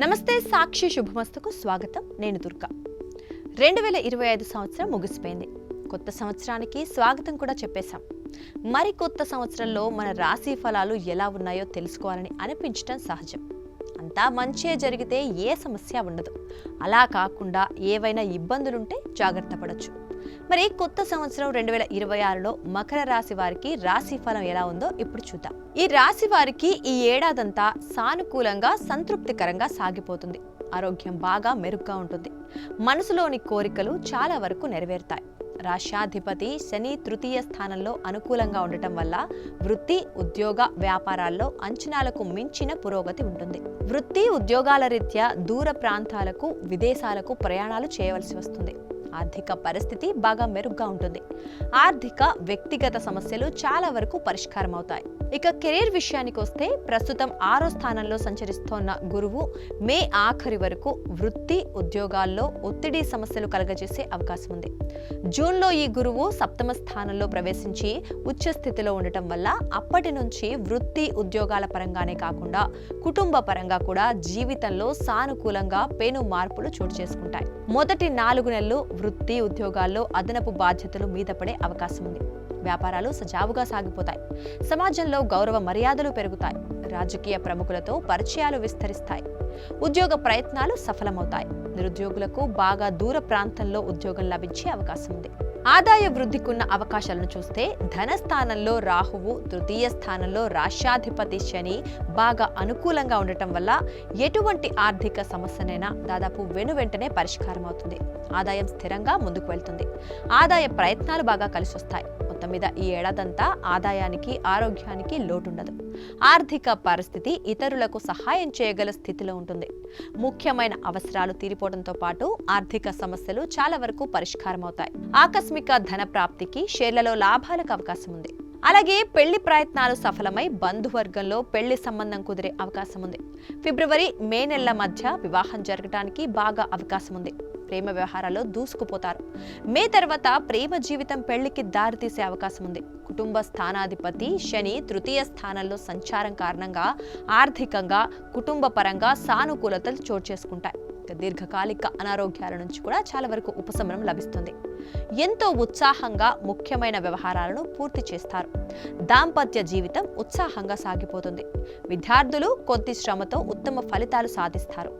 నమస్తే సాక్షి శుభమస్తుకు స్వాగతం. నేను దుర్గా. 2025 సంవత్సరం ముగిసిపోయింది. కొత్త సంవత్సరానికి స్వాగతం కూడా చెప్పేశాం. మరి కొత్త సంవత్సరంలో మన రాశి ఫలాలు ఎలా ఉన్నాయో తెలుసుకోవాలని అనిపించడం సహజం. అంతా మంచే జరిగితే ఏ సమస్య ఉండదు. అలా కాకుండా ఏవైనా ఇబ్బందులుంటే జాగ్రత్త పడొచ్చు. మరి కొత్త సంవత్సరం 2026లో మకర రాశి వారికి రాశి ఫలం ఎలా ఉందో ఇప్పుడు చూద్దాం. ఈ రాశి వారికి ఈ ఏడాదంతా సానుకూలంగా సంతృప్తికరంగా సాగిపోతుంది. ఆరోగ్యం బాగా మెరుగ్గా ఉంటుంది. మనసులోని కోరికలు చాలా వరకు నెరవేరుతాయి. రాష్ట్రాధిపతి శని తృతీయ స్థానంలో అనుకూలంగా ఉండటం వల్ల వృత్తి, ఉద్యోగ, వ్యాపారాల్లో అంచనాలకు మించిన పురోగతి ఉంటుంది. వృత్తి, ఉద్యోగాల రీత్యా దూర ప్రాంతాలకు, విదేశాలకు ప్రయాణాలు చేయవలసి వస్తుంది. ఆర్థిక పరిస్థితి బాగా మెరుగ్గా ఉంటుంది. ఆర్థిక, వ్యక్తిగత సమస్యలు చాలా వరకు పరిష్కారం అవుతాయి. ఇక కెరీర్ విషయానికి వస్తే ప్రస్తుతం 6వ స్థానంలో సంచరిస్తోన్న గురువు మే ఆఖరి వరకు వృత్తి, ఉద్యోగాల్లో ఒత్తిడి సమస్యలు కలగజేసే అవకాశం ఉంది. జూన్లో ఈ గురువు 7వ స్థానంలో ప్రవేశించి ఉచ్చ స్థితిలో ఉండటం వల్ల అప్పటి నుంచి వృత్తి, ఉద్యోగాల పరంగానే కాకుండా కుటుంబ పరంగా కూడా జీవితంలో సానుకూలంగా పెను మార్పులు చోటు చేసుకుంటాయి. మొదటి 4 నెలలు వృత్తి, ఉద్యోగాల్లో అదనపు బాధ్యతలు మీద పడే అవకాశం ఉంది. వ్యాపారాలు సజావుగా సాగిపోతాయి. సమాజంలో గౌరవ మర్యాదలు పెరుగుతాయి. రాజకీయ ప్రముఖులతో పరిచయాలు విస్తరిస్తాయి. ఉద్యోగ ప్రయత్నాలు సఫలమవుతాయి. నిరుద్యోగులకు బాగా దూర ప్రాంతంలో ఉద్యోగం లభించే అవకాశం ఉంది. ఆదాయ వృద్ధికున్న అవకాశాలను చూస్తే ధనస్థానంలో రాహువు, తృతీయ స్థానంలో రాష్ట్రాధిపతి శని బాగా అనుకూలంగా ఉండటం వల్ల ఎటువంటి ఆర్థిక సమస్యనైనా దాదాపు వెనువెంటనే పరిష్కారం అవుతుంది. ఆదాయం స్థిరంగా ముందుకు వెళ్తుంది. ఆదాయ ప్రయత్నాలు బాగా కలిసి వస్తాయి. మొత్తం మీద ఈ ఏడాదంతా ఆదాయానికి, ఆరోగ్యానికి లోటుండదు. ఆర్థిక పరిస్థితి ఇతరులకు సహాయం చేయగల స్థితిలో ఉంటుంది. ముఖ్యమైన అవసరాలు తీరిపోవడంతో పాటు ఆర్థిక సమస్యలు చాలా వరకు పరిష్కారం అవుతాయి. ఆకస్మిక ధన ప్రాప్తికి, షేర్లలో లాభాలకు అవకాశం ఉంది. అలాగే పెళ్లి ప్రయత్నాలు సఫలమై బంధువర్గంలో పెళ్లి సంబంధం కుదిరే అవకాశం ఉంది. ఫిబ్రవరి, మే నెలల మధ్య వివాహం జరగడానికి బాగా అవకాశం ఉంది. ప్రేమ వ్యవహారాల్లో దూసుకుపోతారు. మే తర్వాత ప్రేమ జీవితం పెళ్లికి దారితీసే అవకాశం ఉంది. కుటుంబ స్థానాధిపతి శని తృతీయ స్థానంలో సంచారం కారణంగా ఆర్థికంగా, కుటుంబ పరంగా సానుకూలతలు చోటు చేసుకుంటాయి. దీర్ఘకాలిక అనారోగ్యాల నుంచి కూడా చాలా వరకు ఉపశమనం లభిస్తుంది. ఎంతో ఉత్సాహంగా ముఖ్యమైన వ్యవహారాలను పూర్తి చేస్తారు. దాంపత్య జీవితం ఉత్సాహంగా సాగిపోతుంది. విద్యార్థులు కొద్ది శ్రమతో ఉత్తమ ఫలితాలు సాధిస్తారు.